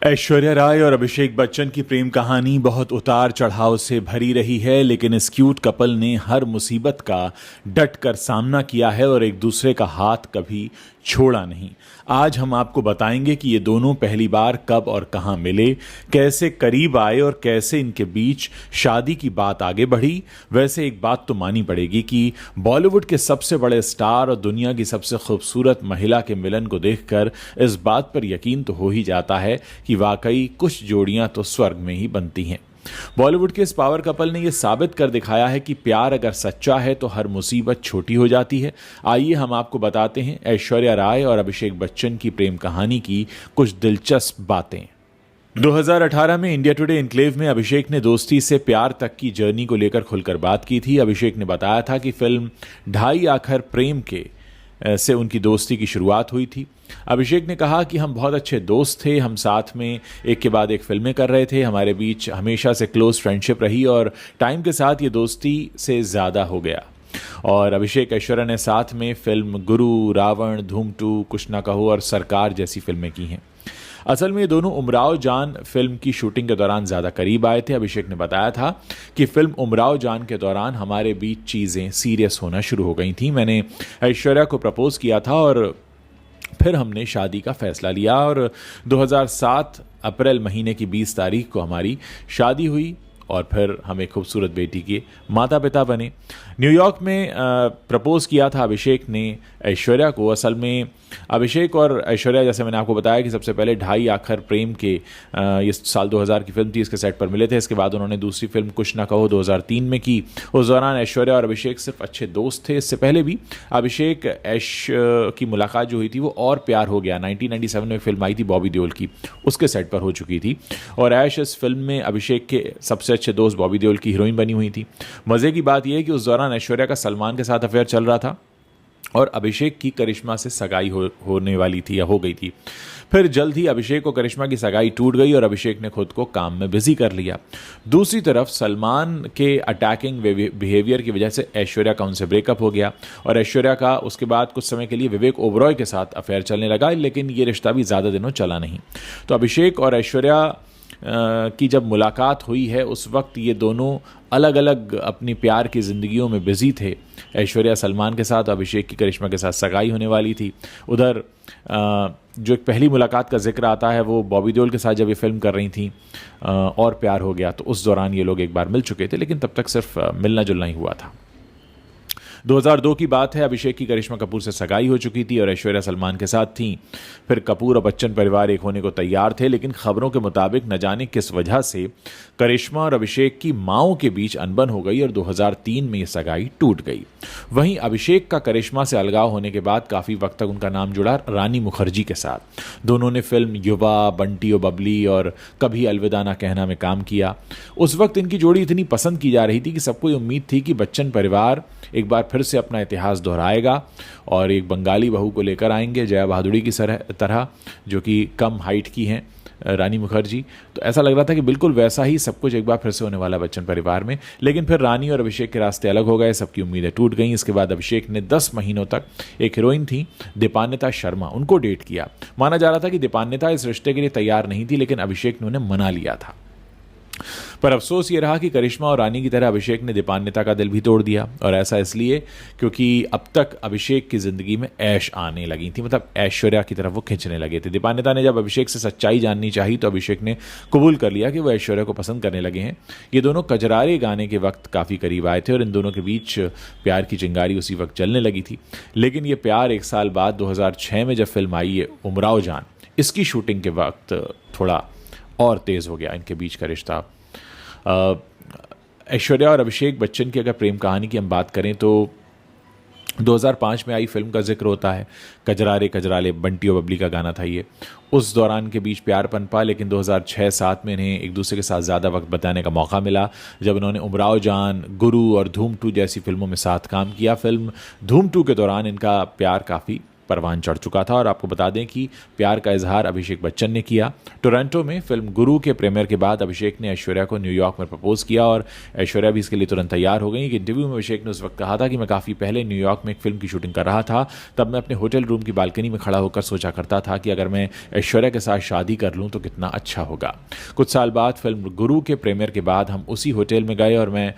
ऐश्वर्या राय और अभिषेक बच्चन की प्रेम कहानी बहुत उतार चढ़ाव से भरी रही है, लेकिन इस क्यूट कपल ने हर मुसीबत का डट कर सामना किया है और एक दूसरे का हाथ कभी छोड़ा नहीं। आज हम आपको बताएंगे कि ये दोनों पहली बार कब और कहां मिले, कैसे करीब आए और कैसे इनके बीच शादी की बात आगे बढ़ी। वैसे एक बात तो मानी पड़ेगी कि बॉलीवुड के सबसे बड़े स्टार और दुनिया की सबसे खूबसूरत महिला के मिलन को देखकर इस बात पर यकीन तो हो ही जाता है कि वाकई कुछ जोड़ियां तो स्वर्ग में ही बनती हैं। बॉलीवुड के इस पावर कपल ने यह साबित कर दिखाया है कि प्यार अगर सच्चा है तो हर मुसीबत छोटी हो जाती है। आइए हम आपको बताते हैं ऐश्वर्या राय और अभिषेक बच्चन की प्रेम कहानी की कुछ दिलचस्प बातें। 2018 में इंडिया टुडे एन्क्लेव में अभिषेक ने दोस्ती से प्यार तक की जर्नी को लेकर खुलकर बात की थी। अभिषेक ने बताया था कि फिल्म ढाई आखर प्रेम के से उनकी दोस्ती की शुरुआत हुई थी। अभिषेक ने कहा कि हम बहुत अच्छे दोस्त थे, हम साथ में एक के बाद एक फिल्में कर रहे थे, हमारे बीच हमेशा से क्लोज फ्रेंडशिप रही और टाइम के साथ ये दोस्ती से ज़्यादा हो गया। और अभिषेक ऐश्वर्या ने साथ में फिल्म गुरु, रावण, धूम 2, कुछ ना कहो और सरकार जैसी फिल्में की हैं। असल में ये दोनों उमराव जान फिल्म की शूटिंग के दौरान ज़्यादा करीब आए थे। अभिषेक ने बताया था कि फिल्म उमराव जान के दौरान हमारे बीच चीज़ें सीरियस होना शुरू हो गई थी। मैंने ऐश्वर्या को प्रपोज किया था और फिर हमने शादी का फैसला लिया और 2007 अप्रैल महीने की 20 तारीख को हमारी शादी हुई और फिर हम एक खूबसूरत बेटी के माता पिता बने। न्यूयॉर्क में प्रपोज किया था अभिषेक ने ऐश्वर्या को। असल में अभिषेक और ऐश्वर्या, जैसे मैंने आपको बताया कि सबसे पहले ढाई आखर प्रेम के ये साल 2000 की फिल्म थी, इसके सेट पर मिले थे। इसके बाद उन्होंने दूसरी फिल्म कुछ ना कहो 2003 में की। उस दौरान ऐश्वर्या और अभिषेक सिर्फ अच्छे दोस्त थे। इससे पहले भी अभिषेक ऐश की मुलाकात जो हुई थी वो और प्यार हो गया 1997 में फिल्म आई थी बॉबी देओल की, उसके सेट पर हो चुकी थी। और ऐश इस फिल्म में अभिषेक के सबसे अच्छे दोस्त बॉबी देओल की हीरोइन बनी हुई थी। मज़े की बात यह है कि उस दौरान ऐश्वर्या का सलमान के साथ अफेयर चल रहा था और अभिषेक की करिश्मा से सगाई होने वाली थी या हो गई थी। फिर जल्द ही अभिषेक और करिश्मा की सगाई टूट गई और अभिषेक ने खुद को काम में बिजी कर लिया। दूसरी तरफ सलमान के अटैकिंग बिहेवियर की वजह से ऐश्वर्या का उनसे ब्रेकअप हो गया और ऐश्वर्या का उसके बाद कुछ समय के लिए विवेक ओबरॉय के साथ अफेयर चलने लगा, लेकिन ये रिश्ता भी ज़्यादा दिनों चला नहीं। तो अभिषेक और ऐश्वर्या की जब मुलाकात हुई है उस वक्त ये दोनों अलग अलग अपनी प्यार की ज़िंदगियों में बिजी थे। ऐश्वर्या सलमान के साथ, अभिषेक की करिश्मा के साथ सगाई होने वाली थी। उधर जो एक पहली मुलाकात का जिक्र आता है वो बॉबी देओल के साथ जब ये फिल्म कर रही थी और प्यार हो गया, तो उस दौरान ये लोग एक बार मिल चुके थे, लेकिन तब तक सिर्फ मिलना जुलना ही हुआ था। 2002 की बात है। अभिषेक की करिश्मा कपूर से सगाई हो चुकी थी और ऐश्वर्या सलमान के साथ थी। फिर कपूर और बच्चन परिवार एक होने को तैयार थे, लेकिन खबरों के मुताबिक न जाने किस वजह से करिश्मा और अभिषेक की माओं के बीच अनबन हो गई और 2003 में यह सगाई टूट गई। वहीं अभिषेक का करिश्मा से अलगाव होने के बाद काफ़ी वक्त तक उनका नाम जुड़ा रानी मुखर्जी के साथ। दोनों ने फिल्म युवा, बंटी और बबली और कभी अलविदा ना कहना में काम किया। उस वक्त इनकी जोड़ी इतनी पसंद की जा रही थी कि सबको उम्मीद थी कि बच्चन परिवार एक बार फिर से अपना इतिहास दोहराएगा और एक बंगाली बहू को लेकर आएंगे जया बहादुरी की तरह, जो कि कम हाइट की हैं, रानी मुखर्जी। तो ऐसा लग रहा था कि बिल्कुल वैसा ही सब कुछ एक बार फिर से होने वाला बच्चन परिवार में। लेकिन फिर रानी और अभिषेक के रास्ते अलग हो गए, सबकी उम्मीदें टूट गईं। इसके बाद अभिषेक ने 10 महीनों तक एक हीरोइन थी दीपान्विता शर्मा, उनको डेट किया। माना जा रहा था कि दीपान्विता इस रिश्ते के लिए तैयार नहीं थी, लेकिन अभिषेक ने उन्हें मना लिया था। पर अफसोस ये रहा कि करिश्मा और रानी की तरह अभिषेक ने दीपान्विता का दिल भी तोड़ दिया, और ऐसा इसलिए क्योंकि अब तक अभिषेक की ज़िंदगी में ऐश आने लगी थी, मतलब ऐश्वर्या की तरफ वो खींचने लगे थे। दीपान्विता ने जब अभिषेक से सच्चाई जाननी चाही तो अभिषेक ने कबूल कर लिया कि वो ऐश्वर्या को पसंद करने लगे हैं। ये दोनों कजरारे गाने के वक्त काफ़ी करीब आए थे और इन दोनों के बीच प्यार की चिंगारी उसी वक्त जलने लगी थी। लेकिन ये प्यार एक साल बाद 2006 में जब फिल्म आई है उमराव जान, इसकी शूटिंग के वक्त थोड़ा और तेज़ हो गया इनके बीच का रिश्ता। ऐश्वर्या और अभिषेक बच्चन की अगर प्रेम कहानी की हम बात करें तो 2005 में आई फिल्म का जिक्र होता है। कजरारे कजराले बंटी और बबली का गाना था ये। उस दौरान के बीच प्यार पनपा, लेकिन 2006-07 में इन्हें एक दूसरे के साथ ज़्यादा वक्त बिताने का मौका मिला जब इन्होंने उमराव जान, गुरु और धूम 2 जैसी फिल्मों में साथ काम किया। फिल्म धूम 2 के दौरान इनका प्यार काफ़ी परवान चढ़ चुका था। और आपको बता दें कि प्यार का इजहार अभिषेक बच्चन ने किया। टोरंटो में फिल्म गुरु के प्रीमियर के बाद अभिषेक ने ऐश्वर्या को न्यूयॉर्क में प्रपोज किया और ऐश्वर्या भी इसके लिए तुरंत तैयार हो गई। एक इंटरव्यू में अभिषेक ने उस वक्त कहा था कि मैं काफ़ी पहले न्यूयॉर्क में एक फिल्म की शूटिंग कर रहा था, तब मैं अपने होटल रूम की बालकनी में खड़ा होकर सोचा करता था कि अगर मैं ऐश्वर्या के साथ शादी कर लूँ तो कितना अच्छा होगा। कुछ साल बाद फिल्म गुरु के प्रीमियर के बाद हम उसी होटल में गए और मैं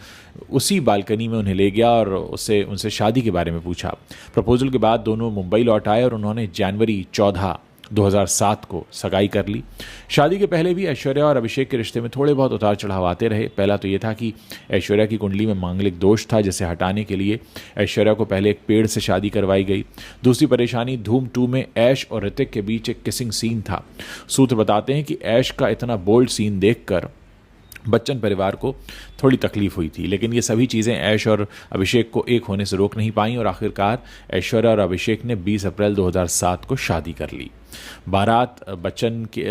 उसी बालकनी में उन्हें ले गया और उनसे शादी के बारे में पूछा। प्रपोजल के बाद दोनों मुंबई लौट आए और उन्होंने जनवरी 14, 2007 को सगाई कर ली। शादी के पहले भी ऐश्वर्या और अभिषेक के रिश्ते में थोड़े बहुत उतार चढ़ाव आते रहे। पहला तो ये था कि ऐश्वर्या की कुंडली में मांगलिक दोष था, जिसे हटाने के लिए ऐश्वर्या को पहले एक पेड़ से शादी करवाई गई। दूसरी परेशानी धूम 2 में ऐश और ऋतिक के बीच एक किसिंग सीन था। सूत्र बताते हैं कि ऐश का इतना बोल्ड सीन देखकर बच्चन परिवार को थोड़ी तकलीफ हुई थी, लेकिन ये सभी चीज़ें ऐश और अभिषेक को एक होने से रोक नहीं पाईं और आखिरकार ऐश्वर्या और अभिषेक ने 20 अप्रैल 2007 को शादी कर ली। बारात बच्चन के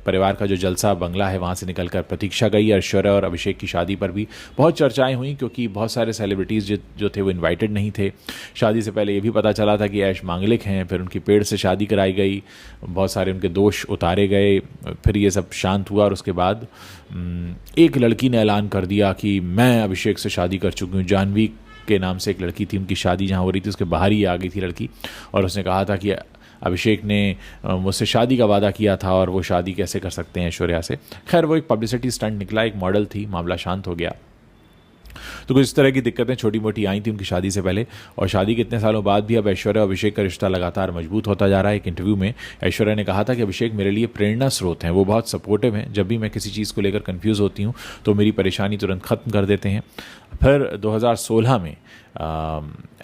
परिवार का जो जलसा बंगला है वहाँ से निकलकर प्रतीक्षा गई। ऐश्वर्या और अभिषेक की शादी पर भी बहुत चर्चाएं हुई, क्योंकि बहुत सारे सेलिब्रिटीज़ जो थे वो इनवाइटेड नहीं थे। शादी से पहले ये भी पता चला था कि ऐश मांगलिक हैं, फिर उनकी पेड़ से शादी कराई गई, बहुत सारे उनके दोष उतारे गए, फिर ये सब शांत हुआ और उसके बाद एक लड़की ने ऐलान कर दिया कि मैं अभिषेक से शादी कर चुकी हूँ। जानवी के नाम से एक लड़की थी, उनकी शादी जहाँ हो रही थी उसके बाहर ही आ गई थी लड़की, और उसने कहा था कि अभिषेक ने मुझसे शादी का वादा किया था और वो शादी कैसे कर सकते हैं ऐश्वर्या से। खैर वो एक पब्लिसिटी स्टंट निकला, एक मॉडल थी, मामला शांत हो गया। तो कुछ इस तरह की दिक्कतें छोटी मोटी आई थी उनकी शादी से पहले, और शादी के इतने सालों बाद भी अब ऐश्वर्या और अभिषेक का रिश्ता लगातार मजबूत होता जा रहा है। एक इंटरव्यू में ऐश्वर्या ने कहा था कि अभिषेक मेरे लिए प्रेरणा स्रोत हैं, वो बहुत सपोर्टिव हैं। जब भी मैं किसी चीज़ को लेकर कंफ्यूज होती हूँ तो मेरी परेशानी तुरंत ख़त्म कर देते हैं। फिर 2016 में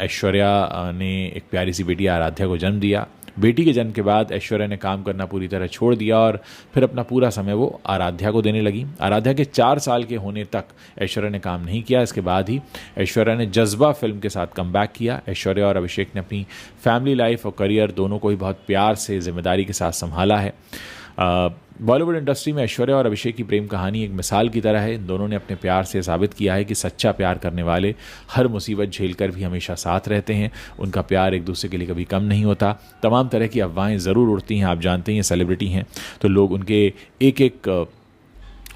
ऐश्वर्या ने एक प्यारी सी बेटी आराध्या को जन्म दिया। बेटी के जन्म के बाद ऐश्वर्या ने काम करना पूरी तरह छोड़ दिया और फिर अपना पूरा समय वो आराध्या को देने लगी। आराध्या के 4 साल के होने तक ऐश्वर्या ने काम नहीं किया। इसके बाद ही ऐश्वर्या ने जज्बा फिल्म के साथ कमबैक किया। ऐश्वर्या और अभिषेक ने अपनी फैमिली लाइफ और करियर दोनों को ही बहुत प्यार से, जिम्मेदारी के साथ संभाला है। बॉलीवुड इंडस्ट्री में ऐश्वर्या और अभिषेक की प्रेम कहानी एक मिसाल की तरह है। इन दोनों ने अपने प्यार से साबित किया है कि सच्चा प्यार करने वाले हर मुसीबत झेलकर भी हमेशा साथ रहते हैं। उनका प्यार एक दूसरे के लिए कभी कम नहीं होता। तमाम तरह की अफवाहें ज़रूर उड़ती हैं, आप जानते हैं ये सेलिब्रिटी हैं तो लोग उनके एक एक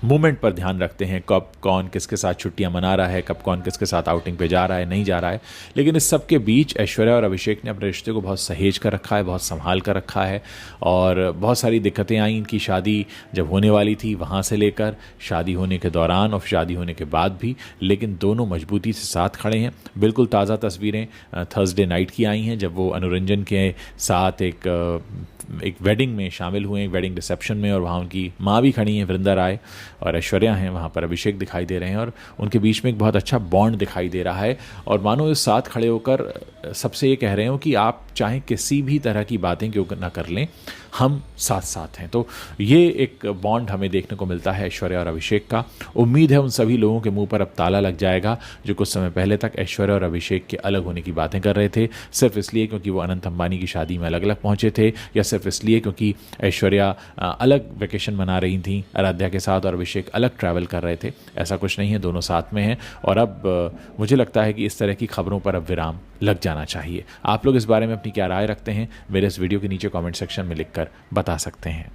मूवमेंट पर ध्यान रखते हैं, कब कौन किसके साथ छुट्टियां मना रहा है, कब कौन किसके साथ आउटिंग पे जा रहा है, नहीं जा रहा है। लेकिन इस सब के बीच ऐश्वर्या और अभिषेक ने अपने रिश्ते को बहुत सहेज कर रखा है, बहुत संभाल कर रखा है। और बहुत सारी दिक्कतें आई इनकी शादी जब होने वाली थी वहाँ से लेकर शादी होने के दौरान और शादी होने के बाद भी, लेकिन दोनों मजबूती से साथ खड़े हैं। बिल्कुल ताज़ा तस्वीरें थर्सडे नाइट की आई हैं जब वो अनुरंजन के साथ एक वेडिंग में शामिल हुए, एक वेडिंग रिसेप्शन में, और वहाँ उनकी माँ भी खड़ी हैं, वृंदा राय, और ऐश्वर्या हैं, वहाँ पर अभिषेक दिखाई दे रहे हैं और उनके बीच में एक बहुत अच्छा बॉन्ड दिखाई दे रहा है। और मानो इस साथ खड़े होकर सबसे ये कह रहे हो कि आप चाहे किसी भी तरह की बातें क्यों ना कर लें, हम साथ साथ हैं। तो ये एक बॉन्ड हमें देखने को मिलता है ऐश्वर्या और अभिषेक का। उम्मीद है उन सभी लोगों के मुंह पर अब ताला लग जाएगा जो कुछ समय पहले तक ऐश्वर्या और अभिषेक के अलग होने की बातें कर रहे थे, सिर्फ इसलिए क्योंकि वो अनंत अंबानी की शादी में अलग अलग पहुंचे थे, या सिर्फ इसलिए क्योंकि ऐश्वर्या अलग वेकेशन मना रही थी आराध्या के साथ और अभिषेक अलग ट्रैवल कर रहे थे। ऐसा कुछ नहीं है, दोनों साथ में हैं। और अब मुझे लगता है कि इस तरह की खबरों पर अब विराम लग जाना चाहिए। आप लोग इस बारे में अपनी क्या राय रखते हैं, मेरे इस वीडियो के नीचे कमेंट सेक्शन में लिखकर बता सकते हैं।